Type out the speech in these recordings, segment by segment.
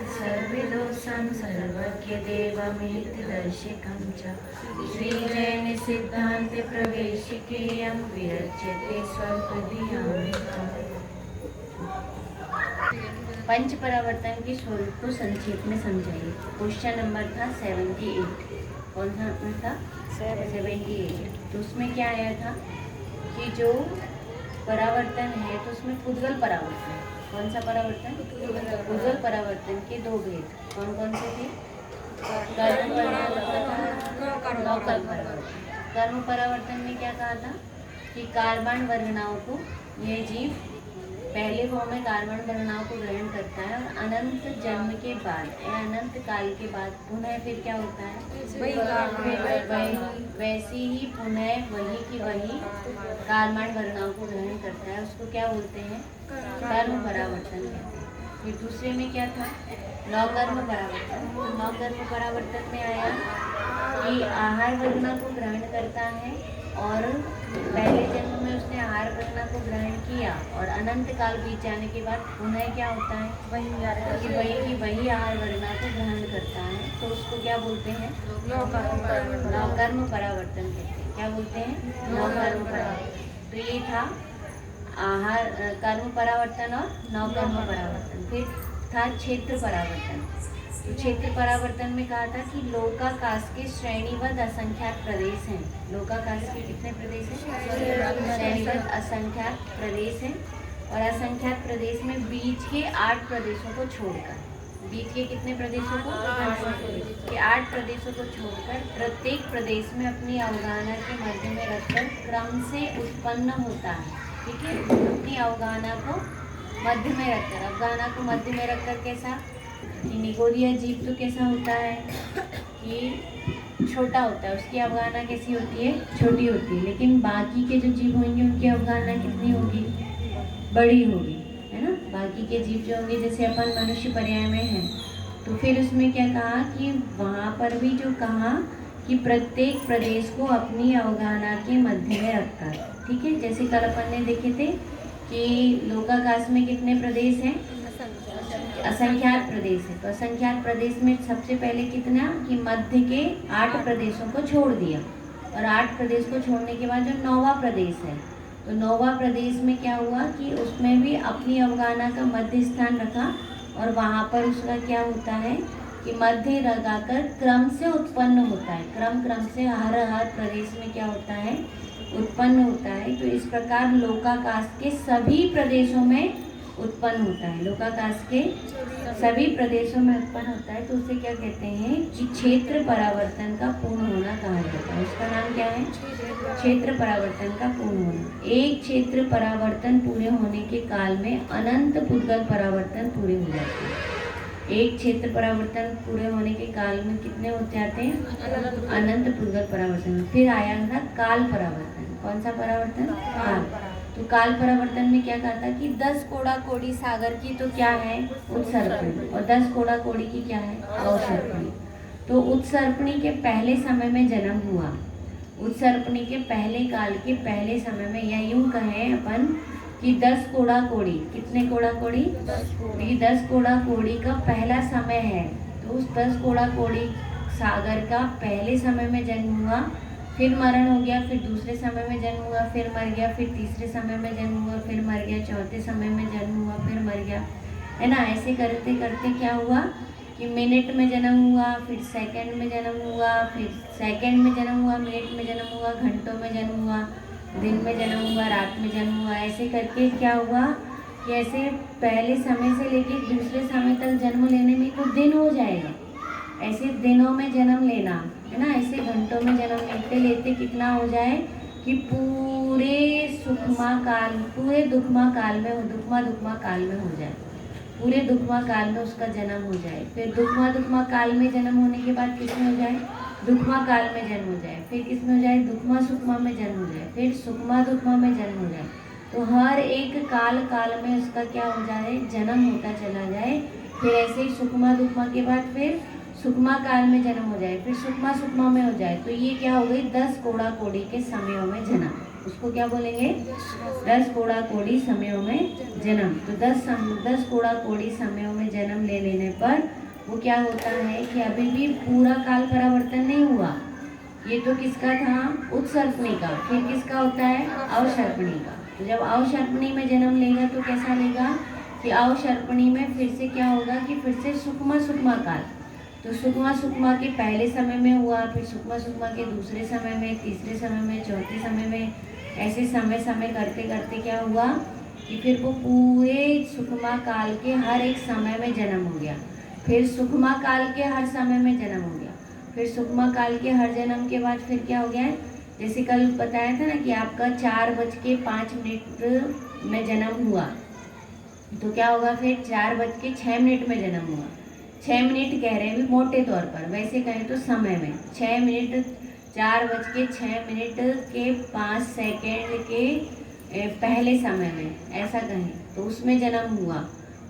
सर्वदोषं सर्वज्ञदेवमेतदर्शिकं च श्रीजैनसिद्धान्तप्रवेशिकेयं विरच्यते स्वल्पधियामितम्। पंच परावर्तन के स्वरूप को संक्षेप में समझाइए। क्वेश्चन नंबर था 78। कौन सा था? 78। तो उसमें क्या आया था कि जो परावर्तन है तो उसमें पुद्गल परावर्तन। कौन सा परावर्तन? पुद्गल परावर्तन के दो भेद कौन कौन से थे? कर्म परावर्तन। कर्म परावर्तन में क्या कहा था कि कार्बन वर्गनाओं को यह जीव पहले वो में कार्बन वर्गनाओं को ग्रहण करता है और अनंत जन्म के बाद या अनंत काल के बाद पुनः फिर क्या होता है? वैसे ही पुनः वही की वही कार्बन वर्गनाओं को ग्रहण करता है। उसको क्या बोलते हैं? कर्म परावर्तन कहते हैं। फिर दूसरे में क्या था? नौकर्म परावर्तन। नौकर्म परावर्तन में आया कि आहार वर्गना को ग्रहण करता है और पहले जन्म में उसने आहार वर्गना को ग्रहण किया और अनंत काल बीत जाने के बाद पुनः क्या होता है? वही आहार वर्गना को ग्रहण करता है। तो उसको क्या बोलते हैं? नौकर्म परावर्तन कहते हैं। क्या बोलते हैं? नौकर्म परावर्तन। तो ये था आहार कर्म परावर्तन और नौकर्म परावर्तन। फिर था क्षेत्र परावर्तन। तो क्षेत्र परावर्तन में कहा था कि लोकाकाश के श्रेणीबद्ध असंख्यात प्रदेश हैं। लोकाकाश के कितने प्रदेश हैं? श्रेणीबद्ध असंख्यात प्रदेश हैं और असंख्यात प्रदेश में बीच के 8 प्रदेशों को छोड़कर, बीच के कितने प्रदेशों को? 8 प्रदेशों को छोड़कर प्रत्येक प्रदेश में अपनी अवगाहना के मध्य में रखकर क्रम से उत्पन्न होता है। ठीक है, अपनी अवगाहना को मध्य में रखकर, अवगाहना को मध्य में रखकर कैसा कि निगोरिया जीव तो कैसा होता है कि छोटा होता है, उसकी अवगाहना कैसी होती है? छोटी होती है। लेकिन बाकी के जो जीव होंगे उनकी अवगाहना कितनी होगी? बड़ी होगी, है ना। बाकी के जीव जो होंगे, जैसे अपन मनुष्य पर्याय में हैं, तो फिर उसमें क्या कहा कि वहाँ पर भी जो कहा कि प्रत्येक प्रदेश को अपनी अवगाहना के मध्य में रखता है। ठीक है, जैसे कल अपन ने देखे थे कि लोकाकाश में कितने प्रदेश हैं? असंख्यात प्रदेश है। तो असंख्यात प्रदेश में सबसे पहले कितना कि मध्य के 8 प्रदेशों को छोड़ दिया और 8 प्रदेश को छोड़ने के बाद जो 9वां प्रदेश है, तो 9वां प्रदेश में क्या हुआ कि उसमें भी अपनी अवगाहना का मध्य स्थान रखा और वहाँ पर उसका क्या होता है कि मध्य लगाकर क्रम से उत्पन्न होता है। क्रम से हर प्रदेश में क्या होता है? उत्पन्न होता है। तो इस प्रकार लोकाकाश के सभी प्रदेशों में उत्पन्न होता है। लोकाकाश के सभी प्रदेशों में उत्पन्न होता है। तो उसे क्या कहते हैं कि क्षेत्र परावर्तन का पूर्ण होना कहा जाता है। उसका नाम क्या है? क्षेत्र परावर्तन का पूर्ण होना। एक क्षेत्र परावर्तन पूरे होने के काल में अनंत पुद्गल परावर्तन पूरे हो जाते हैं। एक क्षेत्र परावर्तन पूरे होने के काल में कितने होते जाते हैं? अनंत पुद्गल परावर्तन। फिर आया था काल परावर्तन। कौन सा परावर्तन? काल। तो काल परावर्तन में क्या कहा था कि 10 कोड़ा कोड़ी सागर की तो क्या है? उत्सर्पणी। और 10 कोड़ा कोड़ी की क्या है? अवसर्पणी। तो उत्सर्पणी के पहले समय में जन्म हुआ, उत्सर्पणी के पहले काल के पहले समय में, या यूं कहें अपन कि 10 कोड़ा कोड़ी। कितने कोड़ा कोड़ी? 10 कोड़ा कोड़ी का पहला समय है। तो उस 10 कोड़ा कोड़ी सागर का पहले समय में जन्म हुआ, फिर मरण हो गया, फिर दूसरे समय में जन्म हुआ, फिर मर गया, फिर तीसरे समय में जन्म हुआ, फिर मर गया, चौथे समय में जन्म हुआ, फिर मर गया, है ना। ऐसे करते करते क्या हुआ कि मिनट में जन्म हुआ, फिर सेकंड में जन्म हुआ, फिर सेकंड में जन्म हुआ, मिनट में जन्म हुआ, घंटों में जन्म हुआ, दिन में जन्म हुआ, रात में जन्म हुआ। ऐसे करके क्या हुआ कि ऐसे पहले समय से लेके दूसरे समय तक जन्म लेने में कुछ दिन हो जाएगा। ऐसे दिनों में जन्म लेना, है ना, ऐसे घंटों में जन्म लेते लेते कितना हो जाए कि पूरे दुखमा काल में हो जाए, पूरे दुखमा काल में उसका जन्म हो जाए। फिर दुखमा काल में जन्म होने के बाद किसमें हो जाए? दुखमा काल में जन्म हो जाए। फिर किसमें हो जाए? दुखमा सुखमा में जन्म हो जाए। फिर सुखमा दुखमा में जन्म हो जाए। तो हर एक काल में उसका क्या हो जाए? जन्म होता चला जाए। फिर ऐसे ही सुखमा दुखमा के बाद फिर सुखमा काल में जन्म हो जाए, फिर सुखमा में हो जाए। तो ये क्या हो गई? 10 कोड़ा कोड़ी के समयों में जन्म। उसको क्या बोलेंगे? 10 कोड़ा कोड़ी समयों में जन्म। तो 10 कोड़ा कोड़ी समयों में जन्म ले लेने पर वो क्या होता है कि अभी भी पूरा काल परावर्तन नहीं हुआ। ये तो किसका था? उत्सर्पणी का। फिर किसका होता है? अवसर्पणी का। तो जब अवसर्पणी में जन्म लेगा तो कैसा लेगा कि अवसर्पणी में फिर से क्या होगा कि फिर से सुकमा काल। तो सुकमा के पहले समय में हुआ, फिर सुकमा के दूसरे समय में, तीसरे समय में, चौथे समय में, ऐसे समय करते करते क्या हुआ कि फिर वो पूरे सुकमा काल के हर एक समय में जन्म हो गया। फिर सुकमा काल के हर समय में जन्म हो गया। फिर सुकमा काल के हर जन्म के बाद फिर क्या हो गया है, जैसे कल बताया था ना कि आपका 4:05 में जन्म हुआ, तो क्या होगा फिर 4:06 में जन्म हुआ। 6 मिनट कह रहे हैं भी मोटे तौर पर, वैसे कहें तो समय में 6 मिनट, 4:06 के 5 सेकेंड के पहले समय में ऐसा कहें तो उसमें जन्म हुआ।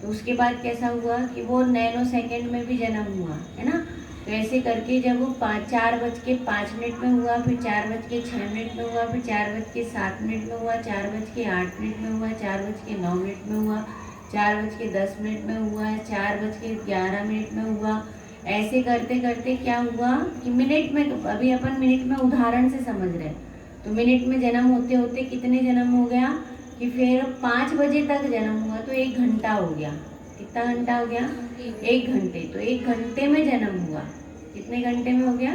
तो उसके बाद कैसा हुआ कि वो नैनो सेकेंड में भी जन्म हुआ, है ना। तो ऐसे करके जब वो 4:05 में हुआ, फिर 4:06 में हुआ, फिर 4:07 में हुआ, 4:08 में हुआ, 4:09 में हुआ, 4:10 में हुआ, 4:11 में हुआ। ऐसे करते करते क्या हुआ कि मिनट में, तो अभी अपन मिनट में उदाहरण से समझ रहे हैं, तो मिनट में जन्म होते होते कितने जन्म हो गया कि फिर 5 बजे तक जन्म हुआ तो 1 घंटा हो गया। कितना घंटा हो गया? 1 घंटे। तो 1 घंटे में जन्म हुआ। कितने घंटे में हो गया?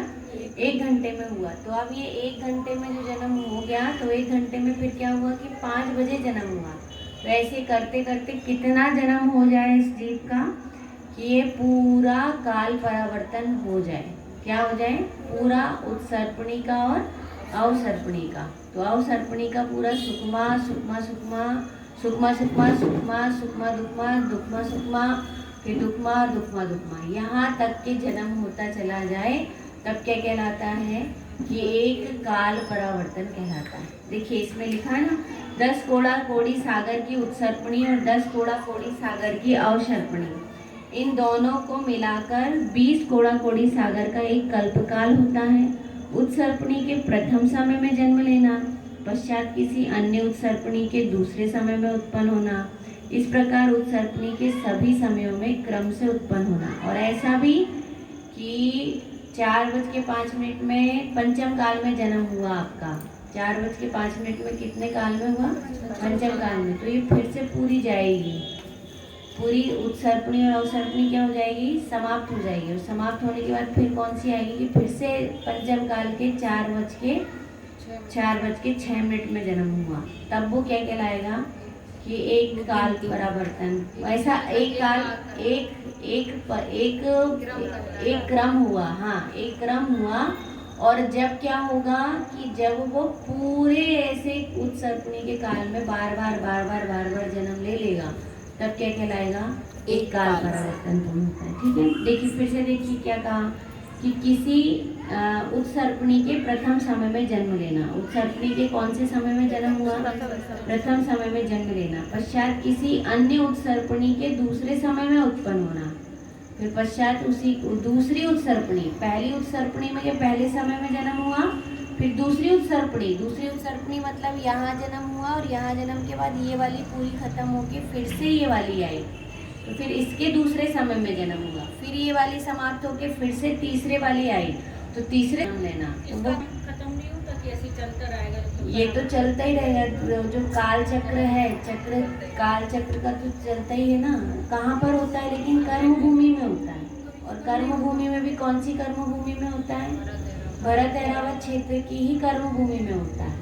1 घंटे में हुआ। तो अब ये 1 घंटे में जो जन्म हो गया, तो 1 घंटे में फिर क्या हुआ कि 5 बजे जन्म हुआ। तो ऐसे करते करते कितना जन्म हो जाए इस जीव का कि ये पूरा काल परावर्तन हो जाए। क्या हो जाए? पूरा उत्सर्पणी का और अवसर्पणी का। तो अवसर्पणी का पूरा सुकमा सुकमा सुकमा सुकमा सुकमा सुकमा सुकमा दुकमा दुकमा सुकमा, फिर दुकमा दुकमा दुकमा, यहाँ तक के जन्म होता चला जाए, तब क्या कहलाता है कि एक काल परावर्तन कहलाता है। देखिए इसमें लिखा है ना, 10 कोड़ा कोड़ी सागर की उत्सर्पणी और 10 कोड़ा कोड़ी सागर की अवसर्पणी, इन दोनों को मिलाकर 20 कोड़ा कोड़ी सागर का एक कल्पकाल होता है। उत्सर्पणी के प्रथम समय में जन्म लेना, पश्चात किसी अन्य उत्सर्पणी के दूसरे समय में उत्पन्न होना, इस प्रकार उत्सर्पणी के सभी समयों में क्रम से उत्पन्न होना। और ऐसा भी कि 4:05 में पंचम काल में जन्म हुआ आपका, 4:05 में कितने काल में हुआ? पंचम काल में। तो ये फिर से पूरी जाएगी, पूरी उत्सर्पणी और अवसर्पणी क्या हो जाएगी? समाप्त हो जाएगी। और समाप्त होने के बाद फिर कौन सी आएगी कि फिर से पंचम काल के 4:06 में जन्म हुआ। तब वो क्या कहलाएगा कि एक काल परावर्तन। ऐसा एक काल एक क्रम हुआ। हाँ, एक क्रम हुआ। और जब क्या होगा कि जब वो पूरे ऐसे उत्सर्पणी के काल में बार बार जन्म ले लेगा, तब क्या कहलाएगा? एक काल परावर्तन पूर्ण होता है। ठीक है, देखिए फिर से देखिए क्या कहा कि किसी उत्सर्पणी के प्रथम समय में जन्म लेना। उत्सर्पणी के कौन से समय में जन्म हुआ? प्रथम समय में जन्म लेना। पश्चात किसी अन्य उत्सर्पणी के दूसरे समय में उत्पन्न होना। फिर पश्चात उसी दूसरी उत्सर्पणी, पहली उत्सर्पणी में या पहले समय में जन्म हुआ, फिर दूसरी उत्सर्पणी मतलब यहाँ जन्म हुआ और यहाँ जन्म के बाद ये वाली पूरी खत्म होके फिर से ये वाली आई, तो फिर इसके दूसरे समय में जन्म हुआ, फिर ये वाली समाप्त होके फिर से तीसरे वाली आई, तो तीसरे लेना। तो वो खत्म नहीं होता कि ऐसे चलता रहेगा? ये तो चलता ही रहेगा। जो काल चक्र है, काल चक्र का तो चलता ही है ना। कहाँ पर होता है? लेकिन कर्म भूमि में होता है। और कर्म भूमि में भी कौन सी कर्म भूमि में होता है? भरत ऐरावत क्षेत्र की ही कर्म भूमि में होता है।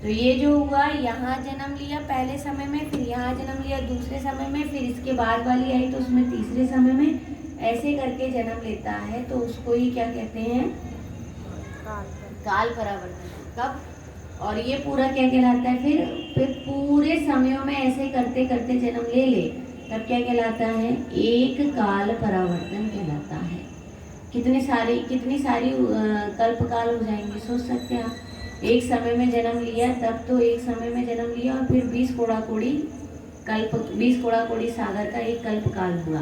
तो ये जो हुआ, यहाँ जन्म लिया पहले समय में, फिर यहाँ जन्म लिया दूसरे समय में, फिर इसके बाद वाली आई तो उसमें तीसरे समय में, ऐसे करके जन्म लेता है। तो उसको ही क्या कहते हैं? काल परावर्तन। कब? और ये पूरा क्या कहलाता है? फिर पूरे समयों में ऐसे करते करते जन्म ले ले, तब क्या कहलाता है? एक काल परावर्तन कहलाता है। कितनी सारी कल्पकाल हो जाएंगे, सोच सकते हैं आप। एक समय में जन्म लिया, तब तो एक समय में जन्म लिया, और फिर 20 कोड़ा कोड़ी सागर का एक कल्पकाल हुआ।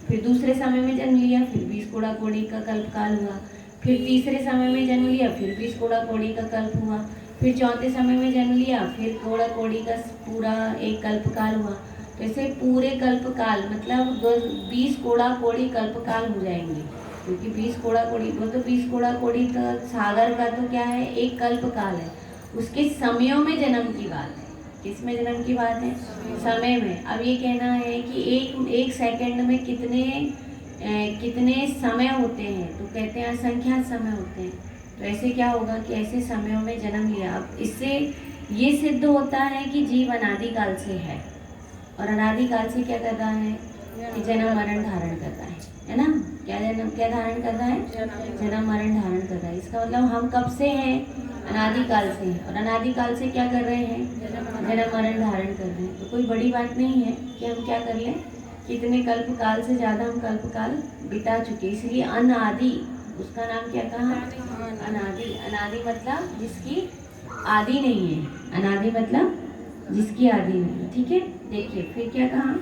फिर दूसरे समय में जन्म लिया, फिर 20 कोड़ा कोड़ी का कल्पकाल हुआ। फिर तीसरे समय में जन्म लिया, फिर 20 कोड़ा कोड़ी का कल्प हुआ। फिर चौथे समय में जन्म लिया, फिर कोड़ा कोड़ी का पूरा एक कल्पकाल हुआ। तो ऐसे पूरे कल्पकाल मतलब 20 कोड़ा कोड़ी कल्पकाल हो जाएंगे, क्योंकि 20 कोड़ा कोड़ी वो तो 20 कोड़ा कोड़ी तो सागर का तो क्या है, एक कल्पकाल है। उसके समयों में जन्म की बात है। किस में जन्म की बात है? समय में। अब ये कहना है कि एक सेकंड में कितने समय होते हैं, तो कहते हैं असंख्यात समय होते हैं। तो ऐसे क्या होगा कि ऐसे समयों में जन्म लिया। अब इससे ये सिद्ध होता है कि जीव अनादिकाल से है, और अनादिकाल से क्या कर रहा है कि जन्म मरण धारण कर रहा है ना। क्या धारण कर रहा है? जन्म मरण धारण कर रहा है। इसका मतलब हम कब से हैं? अनादिकाल से हैं, और अनादिकाल से क्या कर रहे हैं? जन्म मरण धारण कर रहे हैं। तो कोई बड़ी बात नहीं है कि हम क्या कर लें, कितने कल्पकाल से ज़्यादा हम कल्पकाल बिता चुके। इसलिए अनादि, उसका नाम क्या कहा? अनादि। अनादि मतलब जिसकी आदि नहीं है। अनादि मतलब जिसकी आदि नहीं है। ठीक है, देखिए फिर क्या कहा?